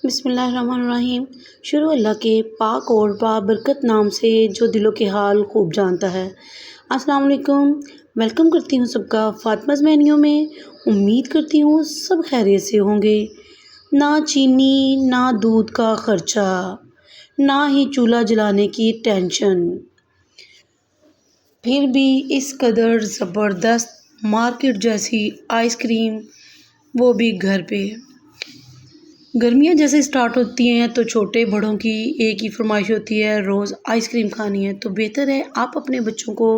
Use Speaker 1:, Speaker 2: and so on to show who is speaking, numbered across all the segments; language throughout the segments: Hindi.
Speaker 1: बिस्मिल्लाहिर्रहमानिर्रहीम। शुरू अल्लाह के पाक और बाबरकत नाम से जो दिलों के हाल खूब जानता है। अस्सलाम वालेकुम। वेलकम करती हूँ सबका फ़ातिमाज़ मेन्यू में। उम्मीद करती हूँ सब खैरियत से होंगे। ना चीनी ना दूध का ख़र्चा, ना ही चूल्हा जलाने की टेंशन, फिर भी इस कदर ज़बरदस्त मार्केट जैसी आइसक्रीम, वो भी घर पे। गर्मियाँ जैसे स्टार्ट होती हैं तो छोटे बड़ों की एक ही फरमाइश होती है, रोज़ आइसक्रीम खानी है। तो बेहतर है आप अपने बच्चों को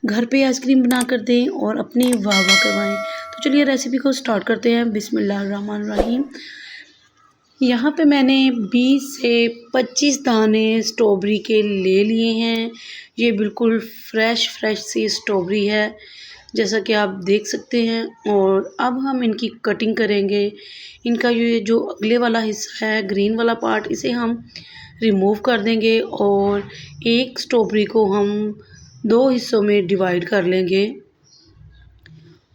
Speaker 1: घर पे आइसक्रीम बना कर दें और अपनी वाह वाह करवाएं। तो चलिए रेसिपी को स्टार्ट करते हैं। बिस्मिल्लाहिर्रहमानिर्रहीम। यहाँ पे मैंने 20 से 25 दाने स्ट्रॉबेरी के ले लिए हैं। ये बिल्कुल फ्रेश सी स्ट्रॉबेरी है, जैसा कि आप देख सकते हैं। और अब हम इनकी कटिंग करेंगे। इनका ये जो अगले वाला हिस्सा है, ग्रीन वाला पार्ट, इसे हम रिमूव कर देंगे और एक स्ट्रॉबेरी को हम 2 हिस्सों में डिवाइड कर लेंगे।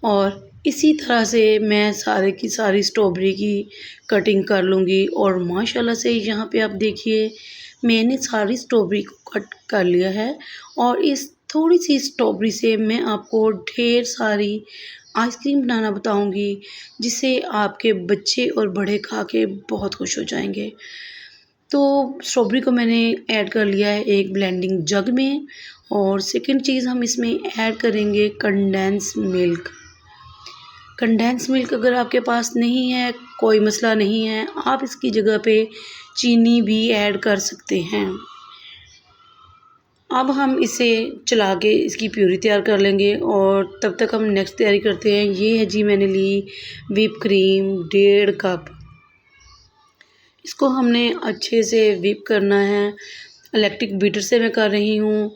Speaker 1: और इसी तरह से मैं सारे की सारी स्ट्रॉबेरी की कटिंग कर लूँगी। और माशाल्लाह से यहाँ पे आप देखिए, मैंने सारी स्ट्रॉबेरी को कट कर लिया है। और इस थोड़ी सी स्ट्रॉबेरी से मैं आपको ढेर सारी आइसक्रीम बनाना बताऊंगी, जिसे आपके बच्चे और बड़े खा के बहुत खुश हो जाएंगे। तो स्ट्रॉबेरी को मैंने ऐड कर लिया है एक ब्लेंडिंग जग में। और सेकंड चीज़ हम इसमें ऐड करेंगे कंडेंस मिल्क। कंडेंस मिल्क अगर आपके पास नहीं है, कोई मसला नहीं है, आप इसकी जगह पे चीनी भी ऐड कर सकते हैं। अब हम इसे चला के इसकी प्यूरी तैयार कर लेंगे और तब तक हम नेक्स्ट तैयारी करते हैं। ये है जी, मैंने ली व्हिप क्रीम 1.5 कप। इसको हमने अच्छे से व्हिप करना है। इलेक्ट्रिक बीटर से मैं कर रही हूँ।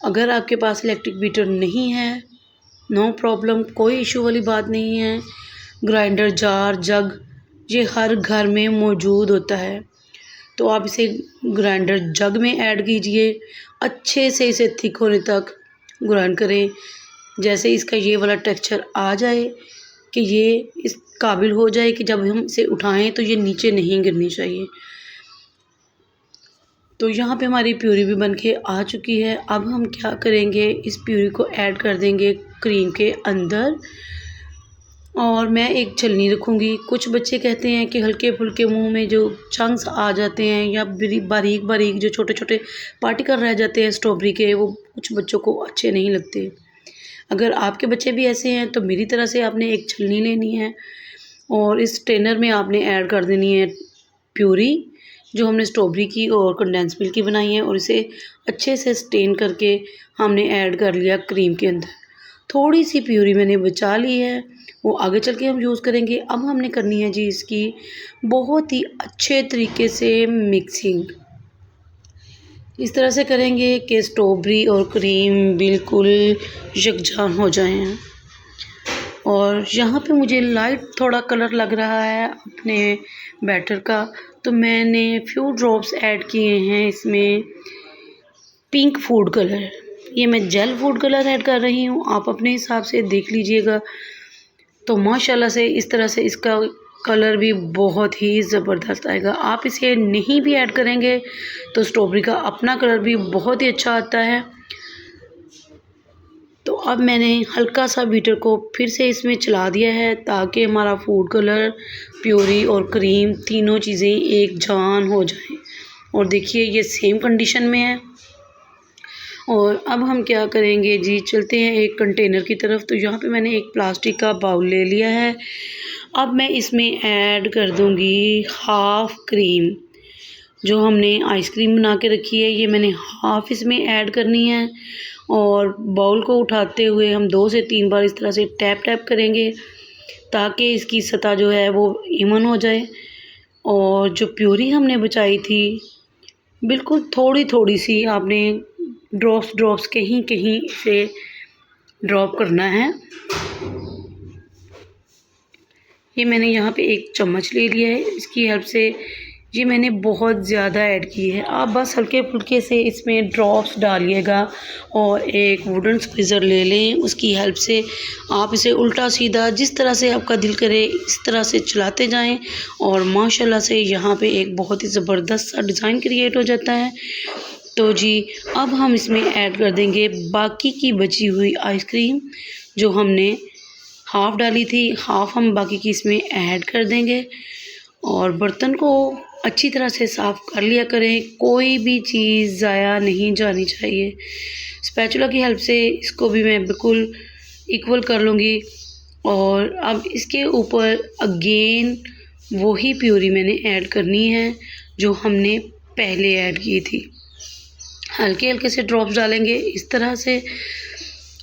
Speaker 1: अगर आपके पास इलेक्ट्रिक बीटर नहीं है, नो प्रॉब्लम, कोई इशू वाली बात नहीं है। ग्राइंडर जार, जग, ये हर घर में मौजूद होता है। तो आप इसे ग्राइंडर जग में ऐड कीजिए। अच्छे से इसे थिक होने तक ग्राइंड करें। जैसे इसका ये वाला टेक्सचर आ जाए कि ये इस काबिल हो जाए कि जब हम इसे उठाएं तो ये नीचे नहीं गिरनी चाहिए। तो यहाँ पे हमारी प्यूरी भी बनके आ चुकी है। अब हम क्या करेंगे, इस प्यूरी को ऐड कर देंगे क्रीम के अंदर। और मैं एक छलनी रखूँगी। कुछ बच्चे कहते हैं कि हल्के फुल्के मुंह में जो चंक्स आ जाते हैं या बारीक बारीक जो छोटे छोटे पार्टिकल रह जाते हैं स्ट्रॉबेरी के, वो कुछ बच्चों को अच्छे नहीं लगते। अगर आपके बच्चे भी ऐसे हैं तो मेरी तरह से आपने एक छलनी लेनी है और इस स्ट्रेनर में आपने ऐड कर देनी है प्यूरी जो हमने स्ट्रॉबेरी की और कंडेंस मिल्क की बनाई है। और इसे अच्छे से स्टेन करके हमने ऐड कर लिया क्रीम के अंदर। थोड़ी सी प्यूरी मैंने बचा ली है, वो आगे चल के हम यूज़ करेंगे। अब हमने करनी है जी इसकी बहुत ही अच्छे तरीके से मिक्सिंग। इस तरह से करेंगे कि स्ट्रॉबेरी और क्रीम बिल्कुल यकजान हो जाएं। और यहाँ पे मुझे लाइट थोड़ा कलर लग रहा है अपने बैटर का, तो मैंने फ्यू ड्रॉप्स ऐड किए हैं इसमें पिंक फूड कलर। ये मैं जेल फूड कलर ऐड कर रही हूँ, आप अपने हिसाब से देख लीजिएगा। तो माशाल्लाह से इस तरह से इसका कलर भी बहुत ही ज़बरदस्त आएगा। आप इसे नहीं भी ऐड करेंगे तो स्ट्रॉबेरी का अपना कलर भी बहुत ही अच्छा आता है। तो अब मैंने हल्का सा बीटर को फिर से इसमें चला दिया है ताकि हमारा फूड कलर, प्यूरी और क्रीम तीनों चीज़ें एक जान हो जाएं। और देखिए ये सेम कंडीशन में है। और अब हम क्या करेंगे जी, चलते हैं एक कंटेनर की तरफ। तो यहाँ पे मैंने एक प्लास्टिक का बाउल ले लिया है। अब मैं इसमें ऐड कर दूँगी हाफ़ क्रीम जो हमने आइसक्रीम बना के रखी है, ये मैंने हाफ़ इसमें ऐड करनी है। और बाउल को उठाते हुए हम 2 से 3 बार इस तरह से टैप टैप करेंगे ताकि इसकी सतह जो है वो इवन हो जाए। और जो प्यूरी हमने बचाई थी, बिल्कुल थोड़ी थोड़ी सी आपने ड्रॉप्स कहीं कहीं से ड्रॉप करना है। ये मैंने यहाँ पे एक चम्मच ले लिया है, इसकी हेल्प से ये मैंने बहुत ज़्यादा ऐड की है। आप बस हल्के फुल्के से इसमें ड्रॉप्स डालिएगा और एक वुडन स्क्वीज़र ले लें। उसकी हेल्प से आप इसे उल्टा सीधा जिस तरह से आपका दिल करे इस तरह से चलाते जाएं और माशाल्लाह से यहाँ पे एक बहुत ही ज़बरदस्त सा डिज़ाइन क्रिएट हो जाता है। तो जी अब हम इसमें ऐड कर देंगे बाकी की बची हुई आइसक्रीम, जो हमने हाफ़ डाली थी, हाफ़ हम बाकी की इसमें ऐड कर देंगे। और बर्तन को अच्छी तरह से साफ़ कर लिया करें, कोई भी चीज़ ज़ाया नहीं जानी चाहिए। स्पैचुला की हेल्प से इसको भी मैं बिल्कुल इक्वल कर लूँगी। और अब इसके ऊपर अगेन वही प्यूरी मैंने ऐड करनी है जो हमने पहले ऐड की थी। हल्के हल्के से ड्रॉप्स डालेंगे इस तरह से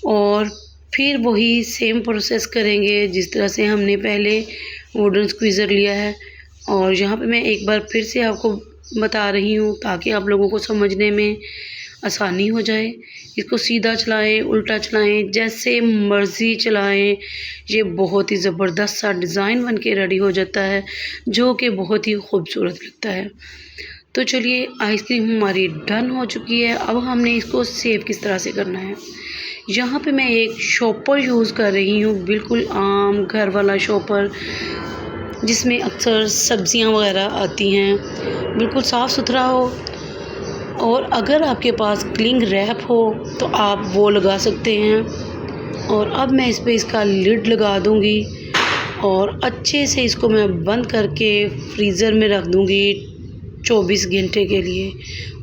Speaker 1: और फिर वही सेम प्रोसेस करेंगे जिस तरह से हमने पहले वुडन स्क्वीज़र लिया है। और यहाँ पे मैं एक बार फिर से आपको बता रही हूँ ताकि आप लोगों को समझने में आसानी हो जाए। इसको सीधा चलाएं, उल्टा चलाएं, जैसे मर्ज़ी चलाएं। ये बहुत ही ज़बरदस्त सा डिज़ाइन बन के रेडी हो जाता है जो कि बहुत ही खूबसूरत लगता है। तो चलिए आइसक्रीम हमारी डन हो चुकी है। अब हमने इसको सेव किस तरह से करना है। यहाँ पे मैं एक शॉपर यूज़ कर रही हूँ, बिल्कुल आम घर वाला शॉपर जिसमें अक्सर सब्जियाँ वगैरह आती हैं, बिल्कुल साफ़ सुथरा हो। और अगर आपके पास क्लिंग रैप हो तो आप वो लगा सकते हैं। और अब मैं इस पे इसका लिड लगा दूँगी और अच्छे से इसको मैं बंद करके फ्रीज़र में रख दूँगी 24 घंटे के लिए।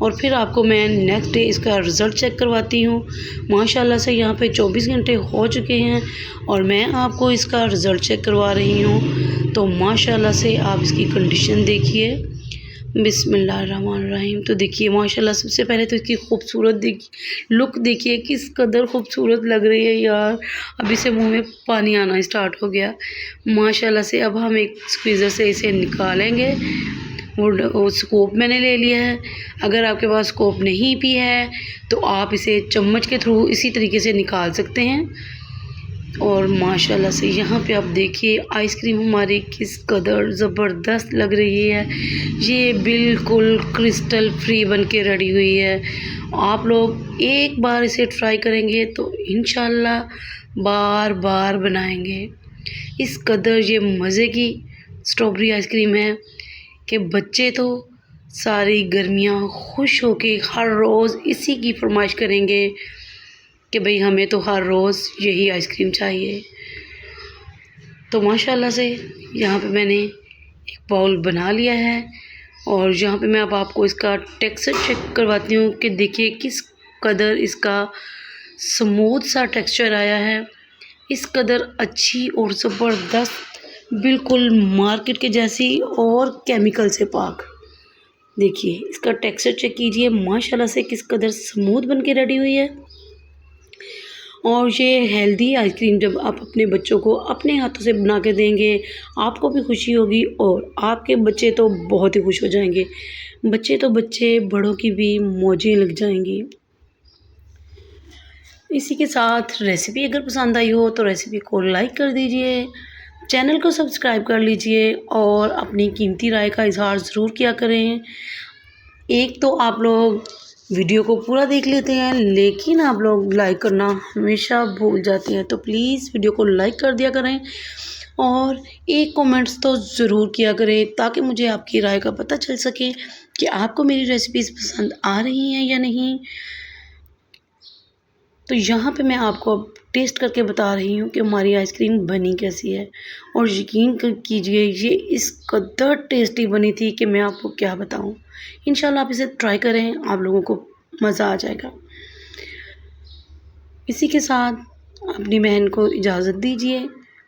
Speaker 1: और फिर आपको मैं नेक्स्ट डे इसका रिज़ल्ट चेक करवाती हूँ। माशाल्लाह से यहाँ पे 24 घंटे हो चुके हैं और मैं आपको इसका रिज़ल्ट चेक करवा रही हूँ। तो माशाल्लाह से आप इसकी कंडीशन देखिए। बिस्मिल्लाहिर्रहमानिर्रहीम। तो देखिए माशाल्लाह सबसे पहले तो इसकी खूबसूरत लुक देखिए किस कदर खूबसूरत लग रही है यार। अभी से मुंह में पानी आना स्टार्ट हो गया माशाल्लाह से। अब हम एक स्क्वीज़र से इसे निकालेंगे। वो स्कोप मैंने ले लिया है। अगर आपके पास स्कोप नहीं भी है तो आप इसे चम्मच के थ्रू इसी तरीके से निकाल सकते हैं। और माशाल्लाह से यहाँ पे आप देखिए आइसक्रीम हमारी किस कदर ज़बरदस्त लग रही है। ये बिल्कुल क्रिस्टल फ्री बन के रेडी हुई है। आप लोग एक बार इसे ट्राई करेंगे तो इंशाल्लाह बार बार बनाएंगे। इस कदर ये मज़े की स्ट्रॉबेरी आइसक्रीम है कि बच्चे तो सारी गर्मियाँ खुश होके हर रोज़ इसी की फरमाइश करेंगे कि भाई हमें तो हर रोज़ यही आइसक्रीम चाहिए। तो माशाल्लाह से यहाँ पे मैंने एक बाउल बना लिया है और यहाँ पे मैं अब आपको इसका टेक्सचर चेक करवाती हूँ कि देखिए किस कदर इसका स्मूथ सा टेक्सचर आया है। इस कदर अच्छी और ज़बरदस्त बिल्कुल मार्केट के जैसी और केमिकल से पाक। देखिए इसका टेक्सचर चेक कीजिए माशाल्लाह से किस कदर स्मूथ बन के रेडी हुई है। और ये हेल्दी आइसक्रीम जब आप अपने बच्चों को अपने हाथों से बना के देंगे आपको भी खुशी होगी और आपके बच्चे तो बहुत ही खुश हो जाएंगे। बच्चे तो बच्चे, बड़ों की भी मौजें लग जाएंगी। इसी के साथ रेसिपी अगर पसंद आई हो तो रेसिपी को लाइक कर दीजिए, चैनल को सब्सक्राइब कर लीजिए और अपनी कीमती राय का इजहार ज़रूर किया करें। एक तो आप लोग वीडियो को पूरा देख लेते हैं लेकिन आप लोग लाइक करना हमेशा भूल जाते हैं। तो प्लीज़ वीडियो को लाइक कर दिया करें और एक कमेंट्स तो ज़रूर किया करें ताकि मुझे आपकी राय का पता चल सके कि आपको मेरी रेसिपीज़ पसंद आ रही हैं या नहीं। तो यहाँ पे मैं आपको अब टेस्ट करके बता रही हूँ कि हमारी आइसक्रीम बनी कैसी है। और यकीन कीजिए ये इस कदर टेस्टी बनी थी कि मैं आपको क्या बताऊँ। इंशाल्लाह आप इसे ट्राई करें, आप लोगों को मज़ा आ जाएगा। इसी के साथ अपनी बहन को इजाज़त दीजिए।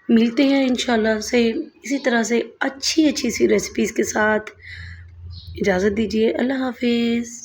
Speaker 1: मिलते हैं इंशाल्लाह से इसी तरह से अच्छी अच्छी सी रेसिपीज़ के साथ। इजाज़त दीजिए। अल्लाह हाफ़िज़।